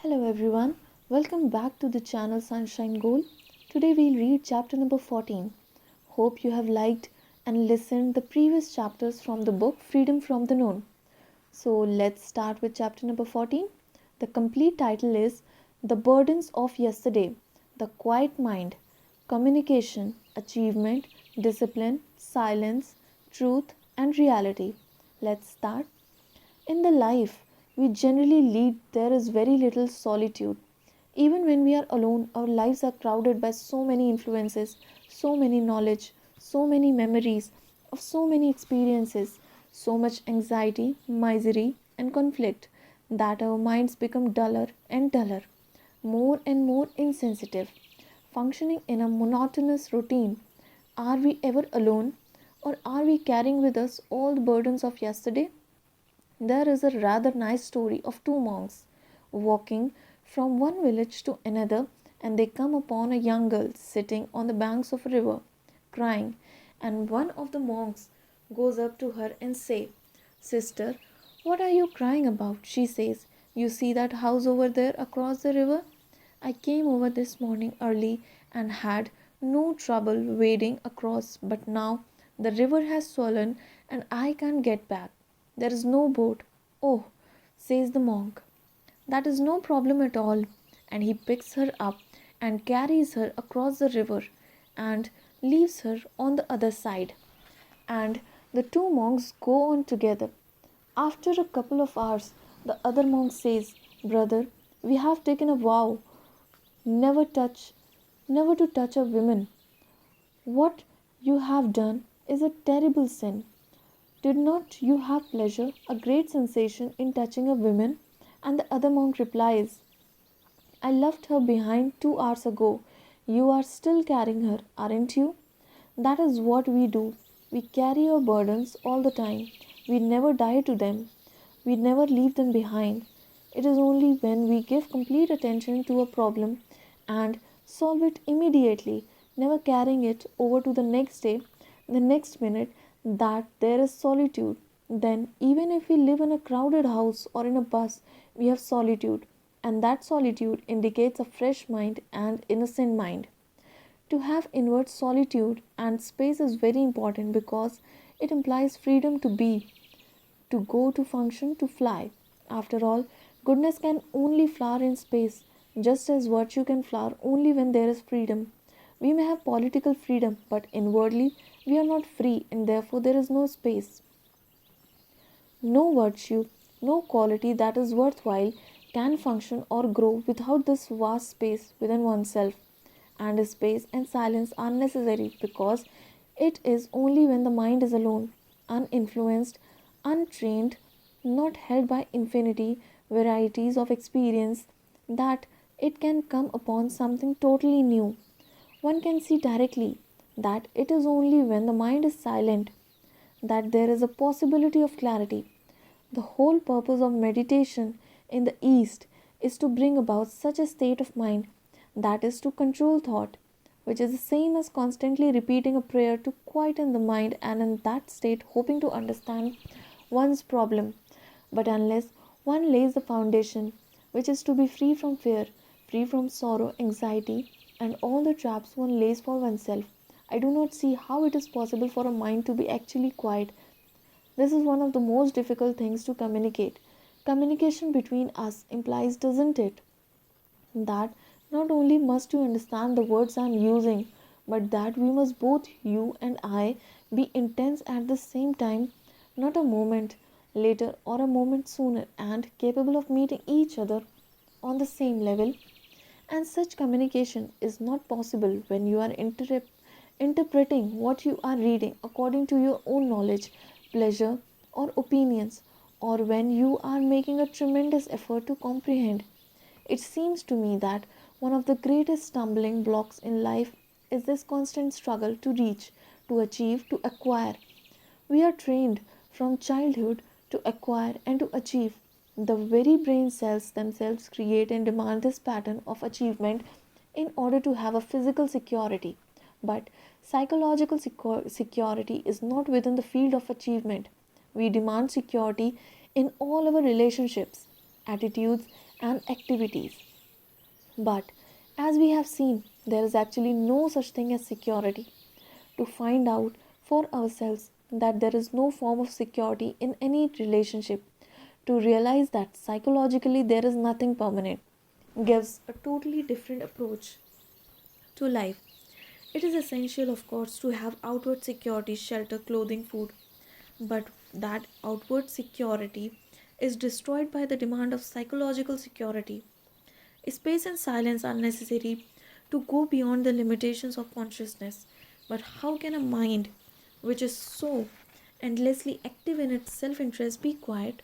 Hello everyone, welcome back to the channel Sunshine Goal. Today we'll read chapter number 14. Hope you have liked and listened the previous chapters from the book Freedom from the Known. So let's start with chapter number 14. The complete title is The Burdens of Yesterday, The Quiet Mind, Communication, Achievement, Discipline, Silence, Truth and Reality. Let's start. In the life we generally lead, there is very little solitude. Even when we are alone, our lives are crowded by so many influences, so many knowledge, so many memories of so many experiences, so much anxiety, misery, and conflict that our minds become duller and duller, more and more insensitive, functioning in a monotonous routine. Are we ever alone, or are we carrying with us all the burdens of yesterday? There is a rather nice story of two monks walking from one village to another, and they come upon a young girl sitting on the banks of a river, crying, and one of the monks goes up to her and say, "Sister, what are you crying about?" She says, "You see that house over there across the river? I came over this morning early and had no trouble wading across, but now the river has swollen and I can't get back. There is no boat." "Oh," says the monk, "that is no problem at all." And he picks her up and carries her across the river and leaves her on the other side. And the two monks go on together. After a couple of hours, the other monk says, "Brother, we have taken a vow never touch, never to touch a woman. What you have done is a terrible sin. Did not you have pleasure, a great sensation, in touching a woman?" And the other monk replies, "I left her behind 2 hours ago. You are still carrying her, aren't you?" That is what we do. We carry our burdens all the time. We never die to them. We never leave them behind. It is only when we give complete attention to a problem and solve it immediately, never carrying it over to the next day, the next minute, that there is solitude. Then, even if we live in a crowded house or in a bus, we have solitude, and that solitude indicates a fresh mind and innocent mind. To have inward solitude and space is very important because it implies freedom to be, to go, to function, to fly. After all, goodness can only flower in space, just as virtue can flower only when there is freedom. We may have political freedom, but inwardly we are not free, and therefore there is no space. No virtue, no quality that is worthwhile can function or grow without this vast space within oneself. And space and silence are necessary because it is only when the mind is alone, uninfluenced, untrained, not held by infinity varieties of experience, that it can come upon something totally new. One can see directly that it is only when the mind is silent that there is a possibility of clarity. The whole purpose of meditation in the East is to bring about such a state of mind, that is, to control thought, which is the same as constantly repeating a prayer to quieten the mind, and in that state hoping to understand one's problem. But unless one lays the foundation, which is to be free from fear, free from sorrow, anxiety, and all the traps one lays for oneself, I do not see how it is possible for a mind to be actually quiet. This is one of the most difficult things to communicate. Communication between us implies, doesn't it, that not only must you understand the words I am using, but that we must both, you and I, be intense at the same time, not a moment later or a moment sooner, and capable of meeting each other on the same level. And such communication is not possible when you are interpreting what you are reading according to your own knowledge, pleasure, or opinions, or when you are making a tremendous effort to comprehend. It seems to me that one of the greatest stumbling blocks in life is this constant struggle to reach, to achieve, to acquire. We are trained from childhood to acquire and to achieve. The very brain cells themselves create and demand this pattern of achievement in order to have a physical security. But psychological security is not within the field of achievement. We demand security in all our relationships. attitudes, and activities. But as we have seen, there is actually no such thing as security. To find out for ourselves that there is no form of security in any relationship, to realize that psychologically there is nothing permanent, gives a totally different approach to life. It is essential, of course, to have outward security, shelter, clothing, food, but that outward security is destroyed by the demand of psychological security. Space and silence are necessary to go beyond the limitations of consciousness. But how can a mind, which is so endlessly active in its self interest, be quiet?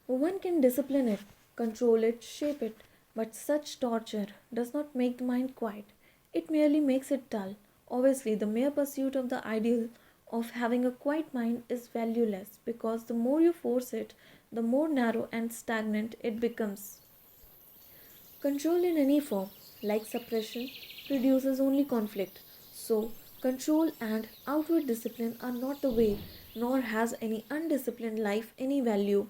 One can discipline it, control it, shape it, but such torture does not make the mind quiet. It merely makes it dull. Obviously, the mere pursuit of the ideal of having a quiet mind is valueless because the more you force it, the more narrow and stagnant it becomes. Control in any form, like suppression, produces only conflict. So, control and outward discipline are not the way, nor has any undisciplined life any value.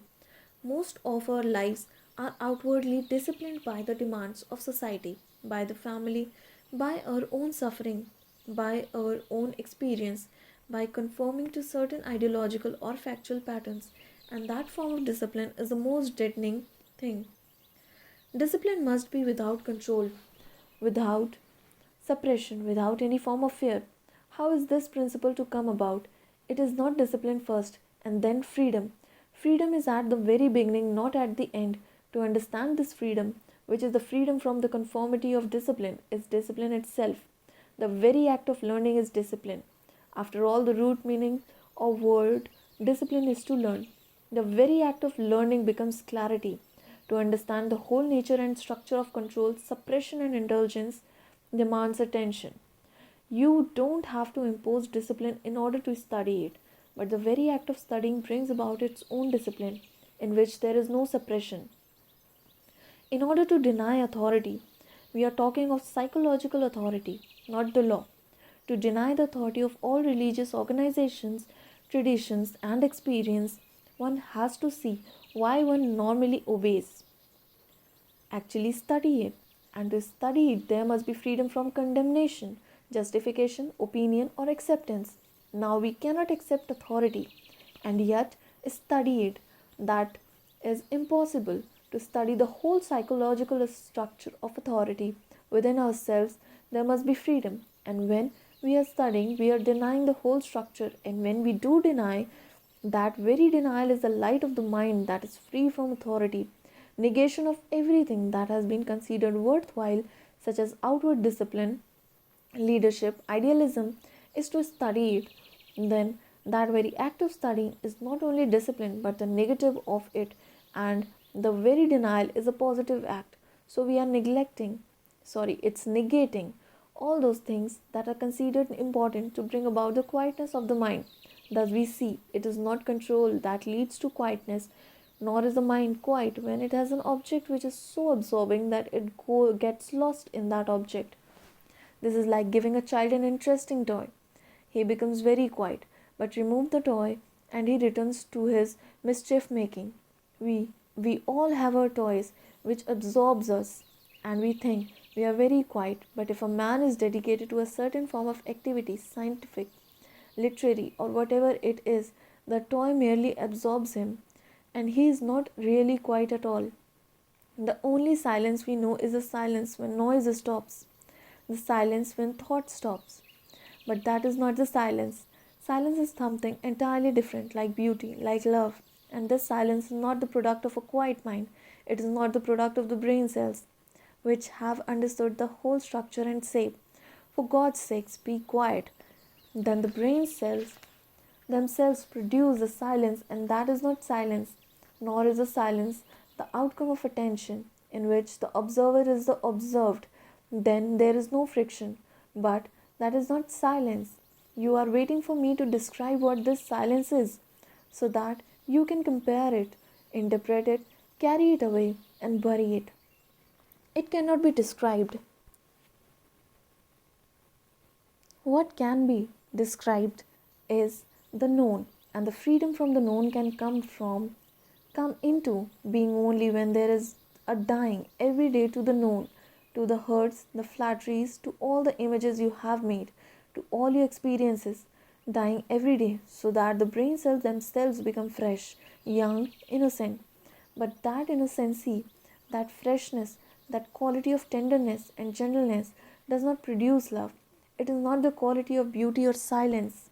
Most of our lives are outwardly disciplined by the demands of society, by the family, by our own suffering, by our own experience, by conforming to certain ideological or factual patterns, and that form of discipline is the most deadening thing. Discipline must be without control, without suppression, without any form of fear. How is this principle to come about? It is not discipline first and then freedom. Freedom is at the very beginning, not at the end. To understand this freedom, which is the freedom from the conformity of discipline, is discipline itself. The very act of learning is discipline. After all, the root meaning of word discipline is to learn. The very act of learning becomes clarity. To understand the whole nature and structure of control, suppression, and indulgence demands attention. You don't have to impose discipline in order to study it, but the very act of studying brings about its own discipline, in which there is no suppression. In order to deny authority, we are talking of psychological authority, not the law. To deny the authority of all religious organizations, traditions, and experience, one has to see why one normally obeys. Actually, study it. And to study it, there must be freedom from condemnation, justification, opinion, or acceptance. Now, we cannot accept authority and yet study it. That is impossible. To study the whole psychological structure of authority within ourselves, there must be freedom. And when we are studying, we are denying the whole structure. And when we do deny, that very denial is the light of the mind that is free from authority. Negation of everything that has been considered worthwhile, such as outward discipline, leadership, idealism, is to study it. Then that very act of studying is not only discipline but the negative of it, and the very denial is a positive act. So we are it's negating all those things that are considered important to bring about the quietness of the mind. Thus, we see it is not control that leads to quietness, nor is the mind quiet when it has an object which is so absorbing that gets lost in that object. This is like giving a child an interesting toy. He becomes very quiet, but remove the toy and he returns to his mischief making. We all have our toys which absorbs us and we think we are very quiet, but if a man is dedicated to a certain form of activity, scientific, literary, or whatever it is, the toy merely absorbs him and he is not really quiet at all. The only silence we know is the silence when noise stops, the silence when thought stops. But that is not the silence. Silence is something entirely different, like beauty, like love. And this silence is not the product of a quiet mind. It is not the product of the brain cells, which have understood the whole structure and say, "For God's sakes, be quiet." Then the brain cells themselves produce the silence, and that is not silence, nor is the silence the outcome of attention, in which the observer is the observed. Then there is no friction, but that is not silence. You are waiting for me to describe what this silence is, so that you can compare it, interpret it, carry it away, and bury it. It cannot be described. What can be described is the known, and the freedom from the known can come from come into being only when there is a dying every day to the known, to the hurts, the flatteries, to all the images you have made, to all your experiences, dying every day so that the brain cells themselves become fresh, young, innocent. But that innocency, that freshness, that quality of tenderness and gentleness does not produce love. It is not the quality of beauty or silence.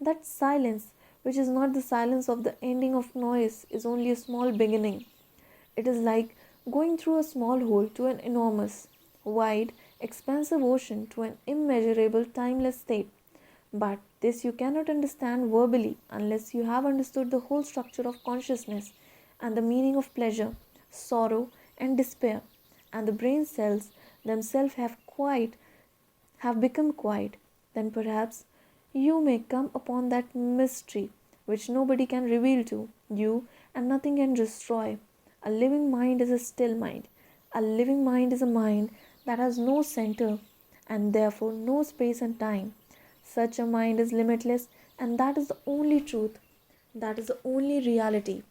That silence, which is not the silence of the ending of noise, is only a small beginning. It is like going through a small hole to an enormous, wide, expansive ocean to an immeasurable, timeless state. But this you cannot understand verbally unless you have understood the whole structure of consciousness and the meaning of pleasure, sorrow, and despair. And the brain cells themselves have become quiet. Then perhaps you may come upon that mystery which nobody can reveal to you and nothing can destroy. A living mind is a still mind. A living mind is a mind that has no center and therefore no space and time. Such a mind is limitless, and that is the only truth. That is the only reality.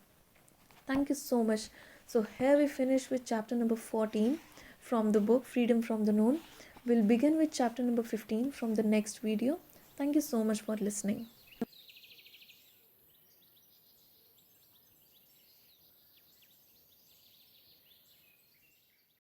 Thank you so much. So, here we finish with chapter number 14 from the book Freedom from the Known. We'll begin with chapter number 15 from the next video. Thank you so much for listening.